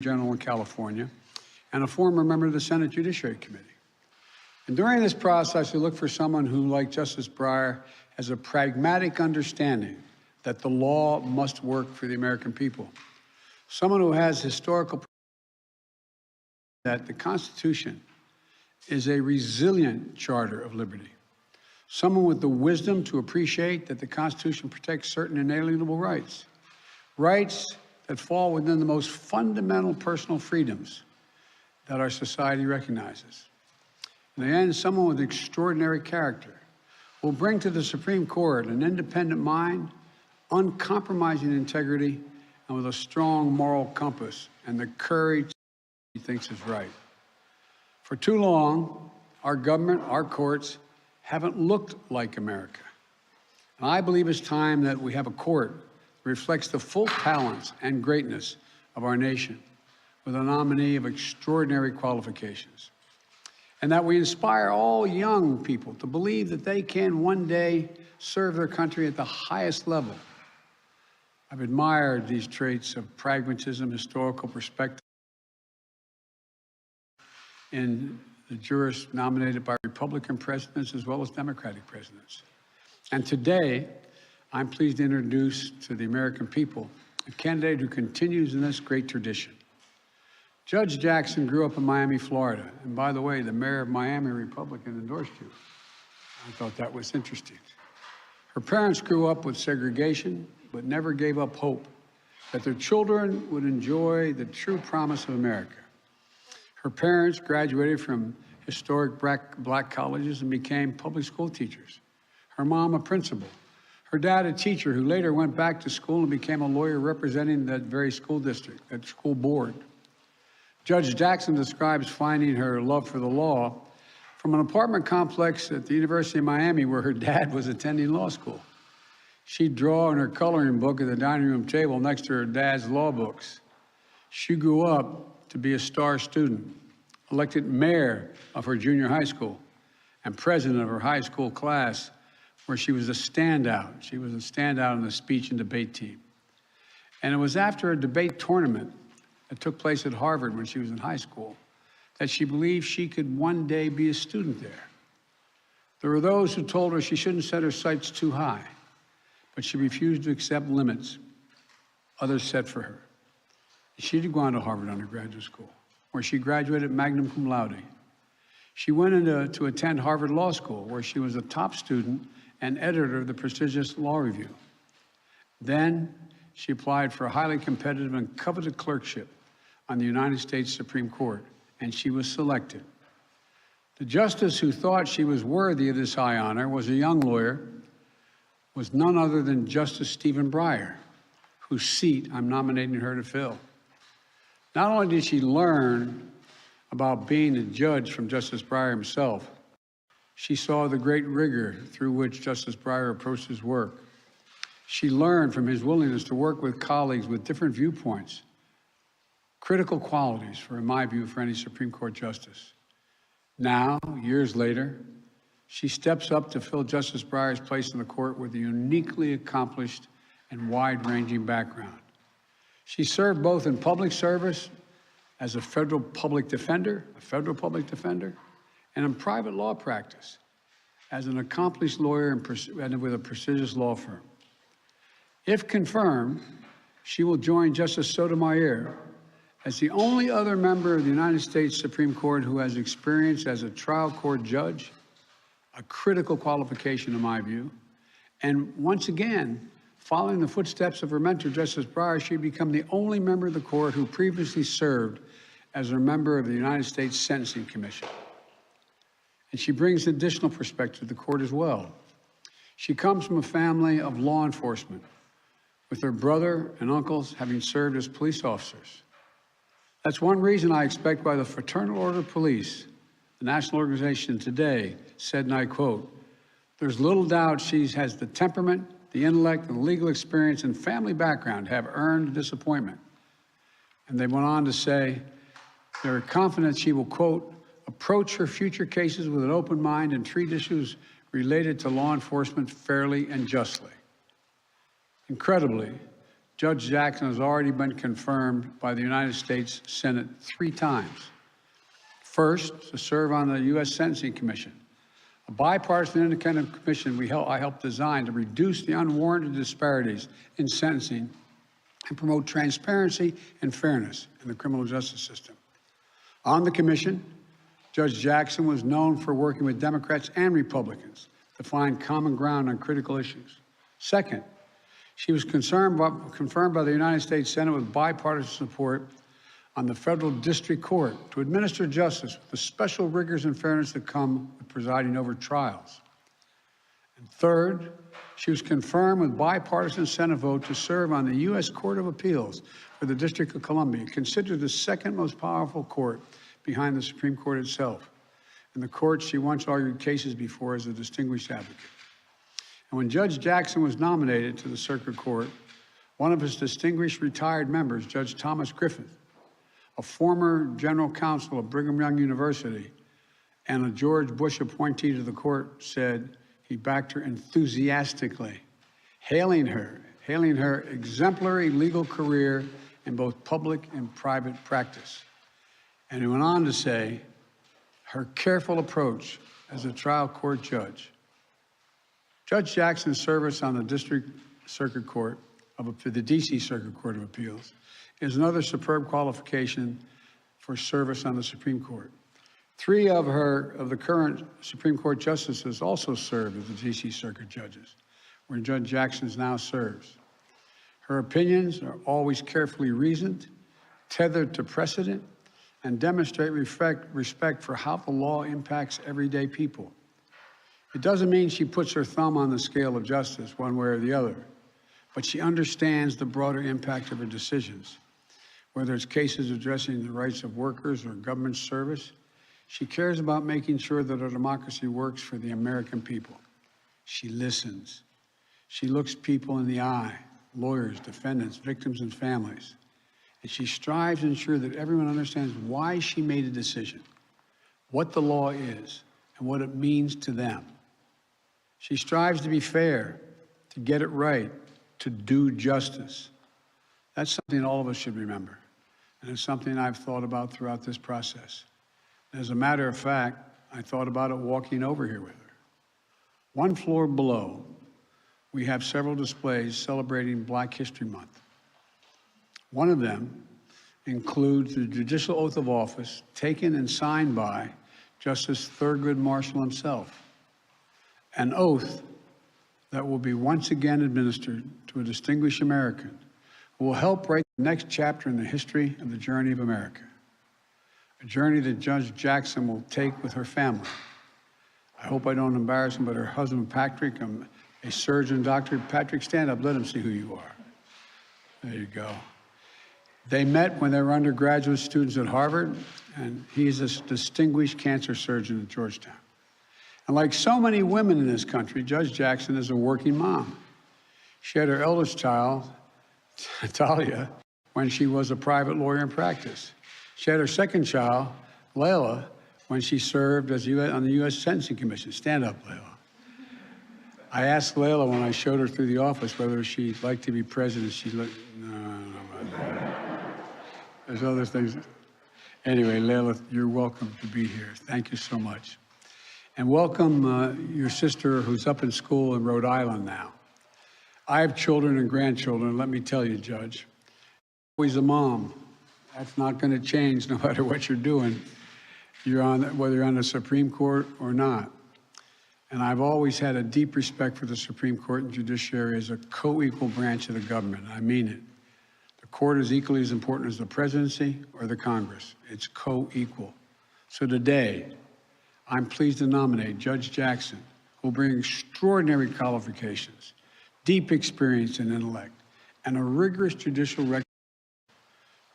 General in California and a former member of the Senate Judiciary Committee. And during this process, we look for someone who, like Justice Breyer, has a pragmatic understanding that the law must work for the American people. Someone who has historical that the Constitution is a resilient charter of liberty. Someone with the wisdom to appreciate that the Constitution protects certain inalienable rights, rights that fall within the most fundamental personal freedoms that our society recognizes. In the end, someone with extraordinary character will bring to the Supreme Court an independent mind, uncompromising integrity, and with a strong moral compass and the courage he thinks is right. For too long, our government, our courts, haven't looked like America. And I believe it's time that we have a court that reflects the full talents and greatness of our nation, with a nominee of extraordinary qualifications. And that we inspire all young people to believe that they can one day serve their country at the highest level. I've admired these traits of pragmatism, historical perspective in the jurists nominated by Republican presidents as well as Democratic presidents. And today, I'm pleased to introduce to the American people a candidate who continues in this great tradition. Judge Jackson grew up in Miami, Florida. And by the way, the mayor of Miami, Republican, endorsed you. I thought that was interesting. Her parents grew up with segregation, but never gave up hope that their children would enjoy the true promise of America. Her parents graduated from historic black colleges and became public school teachers. Her mom, a principal. Her dad, a teacher who later went back to school and became a lawyer representing that very school district, that school board. Judge Jackson describes finding her love for the law from an apartment complex at the University of Miami where her dad was attending law school. She'd draw in her coloring book at the dining room table next to her dad's law books. She grew up to be a star student, elected mayor of her junior high school and president of her high school class, where she was a standout. She was a standout in the speech and debate team. And it was after a debate tournament that took place at Harvard when she was in high school that she believed she could one day be a student there. There were those who told her she shouldn't set her sights too high, but she refused to accept limits others set for her. She did go on to Harvard undergraduate school, where she graduated magna cum laude. She went to attend Harvard Law School, where she was a top student and editor of the prestigious Law Review. Then she applied for a highly competitive and coveted clerkship on the United States Supreme Court, and she was selected. The justice who thought she was worthy of this high honor was a young lawyer, was none other than Justice Stephen Breyer, whose seat I'm nominating her to fill. Not only did she learn about being a judge from Justice Breyer himself, she saw the great rigor through which Justice Breyer approached his work. She learned from his willingness to work with colleagues with different viewpoints, critical qualities, in my view, for any Supreme Court justice. Now, years later, she steps up to fill Justice Breyer's place in the court with a uniquely accomplished and wide-ranging background. She served both in public service as a federal public defender, and in private law practice as an accomplished lawyer and with a prestigious law firm. If confirmed, she will join Justice Sotomayor as the only other member of the United States Supreme Court who has experience as a trial court judge, a critical qualification in my view, and once again, following the footsteps of her mentor, Justice Breyer, she became the only member of the court who previously served as a member of the United States Sentencing Commission. And she brings additional perspective to the court as well. She comes from a family of law enforcement, with her brother and uncles having served as police officers. That's one reason I expect why the Fraternal Order of Police, the national organization today, said, and I quote, "There's little doubt she has the temperament, the intellect, and the legal experience and family background have earned disappointment." And they went on to say, they're confident she will, quote, "approach her future cases with an open mind and treat issues related to law enforcement fairly and justly." Incredibly, Judge Jackson has already been confirmed by the United States Senate 3 times. First, to serve on the U.S. Sentencing Commission, a bipartisan independent commission I helped design to reduce the unwarranted disparities in sentencing and promote transparency and fairness in the criminal justice system. On the commission, Judge Jackson was known for working with Democrats and Republicans to find common ground on critical issues. Second, she was confirmed by the United States Senate with bipartisan support on the federal district court to administer justice with the special rigors and fairness that come with presiding over trials. And third, she was confirmed with bipartisan Senate vote to serve on the U.S. Court of Appeals for the District of Columbia, considered the second most powerful court behind the Supreme Court itself, and the court she once argued cases before as a distinguished advocate. And when Judge Jackson was nominated to the Circuit Court, one of his distinguished retired members, Judge Thomas Griffith, a former general counsel of Brigham Young University and a George Bush appointee to the court, said he backed her enthusiastically, hailing her exemplary legal career in both public and private practice. And he went on to say her careful approach as a trial court judge. Judge Jackson's service on the District Circuit Court the D.C. Circuit Court of Appeals is another superb qualification for service on the Supreme Court. 3 of the current Supreme Court justices also served as the D.C. Circuit judges, where Judge Jackson now serves. Her opinions are always carefully reasoned, tethered to precedent, and demonstrate respect for how the law impacts everyday people. It doesn't mean she puts her thumb on the scale of justice one way or the other, but she understands the broader impact of her decisions. Whether it's cases addressing the rights of workers or government service, she cares about making sure that our democracy works for the American people. She listens. She looks people in the eye, lawyers, defendants, victims, and families. And she strives to ensure that everyone understands why she made a decision, what the law is, and what it means to them. She strives to be fair, to get it right, to do justice. That's something all of us should remember, and it's something I've thought about throughout this process. As a matter of fact, I thought about it walking over here with her. 1 floor below, we have several displays celebrating Black History Month. One of them includes the judicial oath of office taken and signed by Justice Thurgood Marshall himself, an oath that will be once again administered to a distinguished American who will help write the next chapter in the history of the journey of America, a journey that Judge Jackson will take with her family. I hope I don't embarrass him, but her husband, Patrick, a surgeon, Dr. Patrick, stand up, let him see who you are. There you go. They met when they were undergraduate students at Harvard, and he's a distinguished cancer surgeon at Georgetown. And like so many women in this country, Judge Jackson is a working mom. She had her eldest child, Talia, when she was a private lawyer in practice. She had her second child, Layla, when she served on the U.S. Sentencing Commission. Stand up, Layla. I asked Layla when I showed her through the office whether she'd like to be president. She looked, no. There's other things. Anyway, Layla, you're welcome to be here. Thank you so much. And welcome your sister who's up in school in Rhode Island now. I have children and grandchildren. Let me tell you, Judge, always a mom. That's not going to change no matter what you're doing. Whether you're on the Supreme Court or not. And I've always had a deep respect for the Supreme Court and judiciary as a co-equal branch of the government. I mean it. The court is equally as important as the presidency or the Congress. It's co-equal. So today, I'm pleased to nominate Judge Jackson, who will bring extraordinary qualifications, deep experience and intellect, and a rigorous judicial record.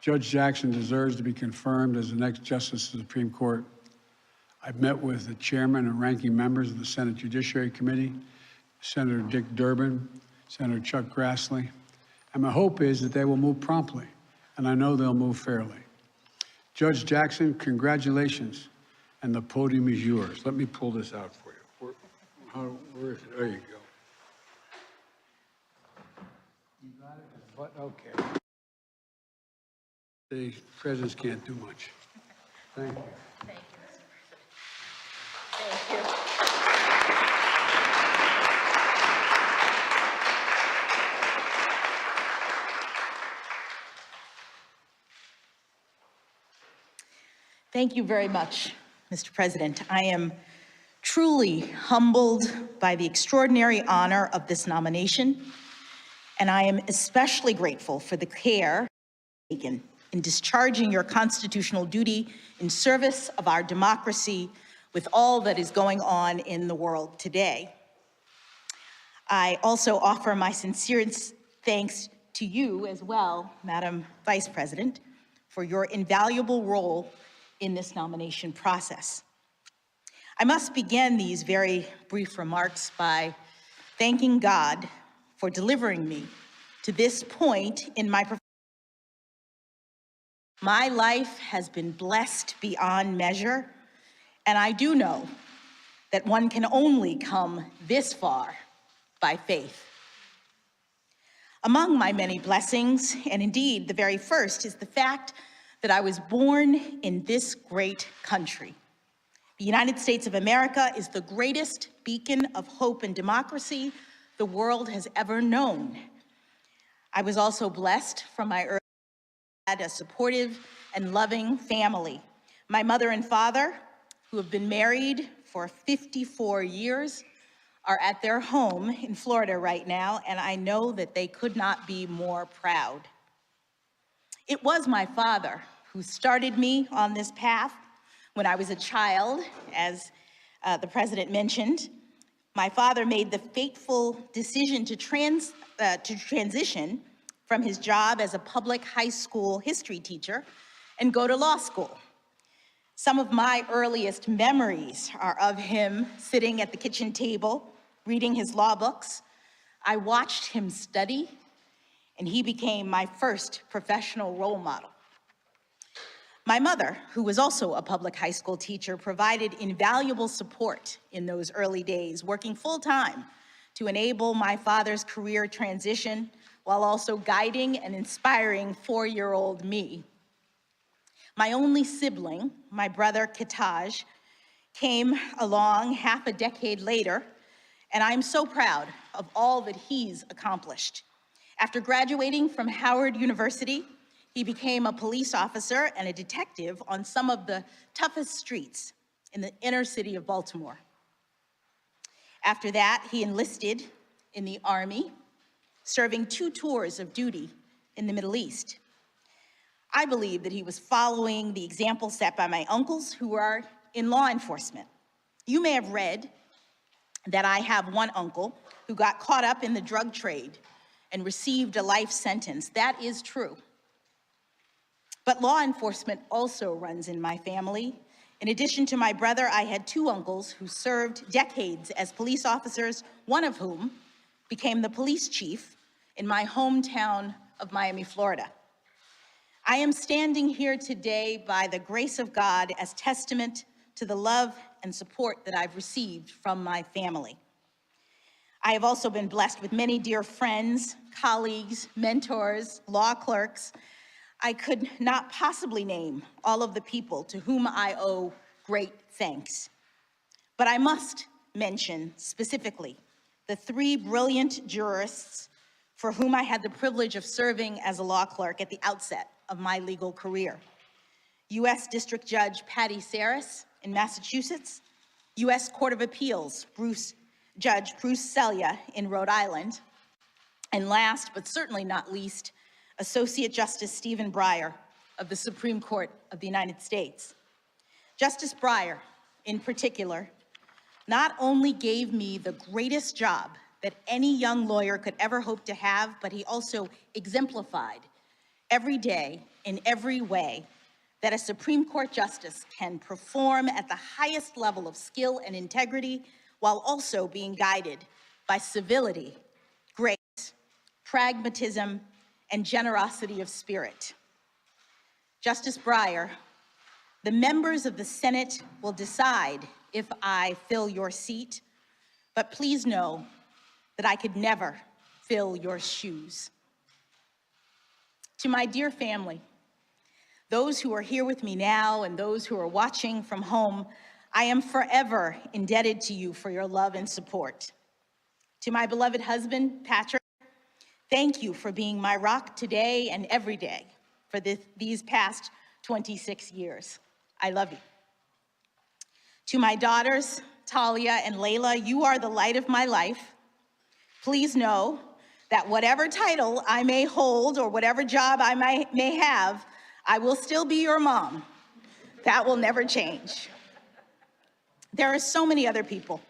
Judge Jackson deserves to be confirmed as the next Justice of the Supreme Court. I've met with the chairman and ranking members of the Senate Judiciary Committee, Senator Dick Durbin, Senator Chuck Grassley, and my hope is that they will move promptly, and I know they'll move fairly. Judge Jackson, congratulations, and the podium is yours. Let me pull this out for you. Where is it? There you go. You got it? What? Okay. The presidents can't do much. Thank you. Thank you, Mr. President. Thank you. Thank you very much, Mr. President. I am truly humbled by the extraordinary honor of this nomination, and I am especially grateful for the care taken in discharging your constitutional duty in service of our democracy with all that is going on in the world today. I also offer my sincerest thanks to you as well, Madam Vice President, for your invaluable role in this nomination process. I must begin these very brief remarks by thanking God for delivering me to this point in my profession. My life has been blessed beyond measure, and I do know that one can only come this far by faith. Among my many blessings, and indeed the very first, is the fact that I was born in this great country. The United States of America is the greatest beacon of hope and democracy the world has ever known. I was also blessed from my early had a supportive and loving family. My mother and father, who have been married for 54 years, are at their home in Florida right now, and I know that they could not be more proud. It was my father who started me on this path when I was a child, as the president mentioned. My father made the fateful decision to transition from his job as a public high school history teacher and go to law school. Some of my earliest memories are of him sitting at the kitchen table, reading his law books. I watched him study, and he became my first professional role model. My mother, who was also a public high school teacher, provided invaluable support in those early days, working full-time to enable my father's career transition while also guiding and inspiring 4-year-old me. My only sibling, my brother Ketanji, came along half a decade later, and I'm so proud of all that he's accomplished. After graduating from Howard University, he became a police officer and a detective on some of the toughest streets in the inner city of Baltimore. After that, he enlisted in the Army, serving 2 tours of duty in the Middle East. I believe that he was following the example set by my uncles who are in law enforcement. You may have read that I have one uncle who got caught up in the drug trade and received a life sentence. That is true. But law enforcement also runs in my family. In addition to my brother, I had 2 uncles who served decades as police officers, one of whom became the police chief in my hometown of Miami, Florida. I am standing here today by the grace of God as testament to the love and support that I've received from my family. I have also been blessed with many dear friends, colleagues, mentors, law clerks. I could not possibly name all of the people to whom I owe great thanks. But I must mention specifically the 3 brilliant jurists for whom I had the privilege of serving as a law clerk at the outset of my legal career. U.S. District Judge Patty Saris in Massachusetts, U.S. Court of Appeals Judge Bruce Selya in Rhode Island, and last but certainly not least, Associate Justice Stephen Breyer of the Supreme Court of the United States. Justice Breyer, in particular, not only gave me the greatest job that any young lawyer could ever hope to have, but he also exemplified every day in every way that a Supreme Court justice can perform at the highest level of skill and integrity while also being guided by civility, grace, pragmatism, and generosity of spirit. Justice Breyer, the members of the Senate will decide if I fill your seat, but please know that I could never fill your shoes. To my dear family, those who are here with me now and those who are watching from home, I am forever indebted to you for your love and support. To my beloved husband, Patrick, thank you for being my rock today and every day for these past 26 years. I love you. To my daughters, Talia and Layla, you are the light of my life. Please know that whatever title I may hold or whatever job I may have, I will still be your mom. That will never change. There are so many other people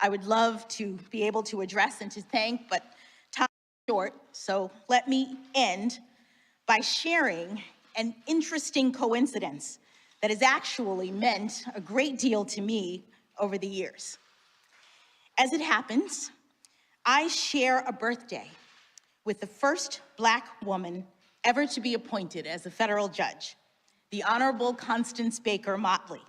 I would love to be able to address and to thank, but time is short, so let me end by sharing an interesting coincidence that has actually meant a great deal to me over the years. As it happens, I share a birthday with the first Black woman ever to be appointed as a federal judge, the Honorable Constance Baker Motley.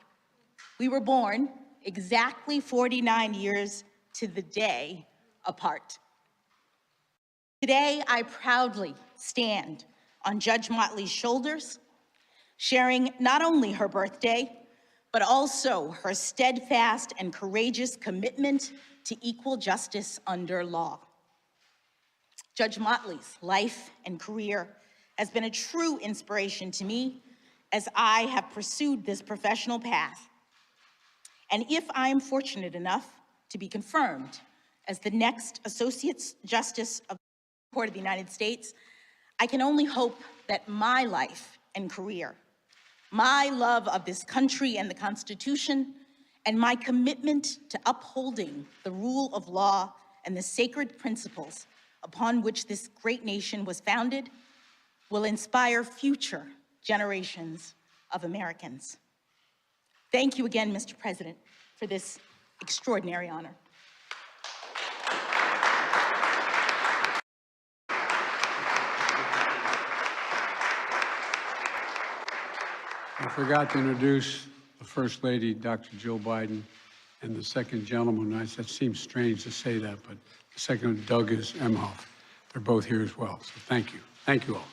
We were born exactly 49 years to the day apart. Today, I proudly stand on Judge Motley's shoulders, sharing not only her birthday, but also her steadfast and courageous commitment to equal justice under law. Judge Motley's life and career has been a true inspiration to me as I have pursued this professional path. And if I am fortunate enough to be confirmed as the next Associate Justice of the Court of the United States, I can only hope that my life and career, my love of this country and the Constitution, and my commitment to upholding the rule of law and the sacred principles upon which this great nation was founded will inspire future generations of Americans. Thank you again, Mr. President, for this extraordinary honor. I forgot to introduce the First Lady, Dr. Jill Biden, and the second gentleman. That seems strange to say that, but the second, Doug Emhoff. They're both here as well, so thank you. Thank you all.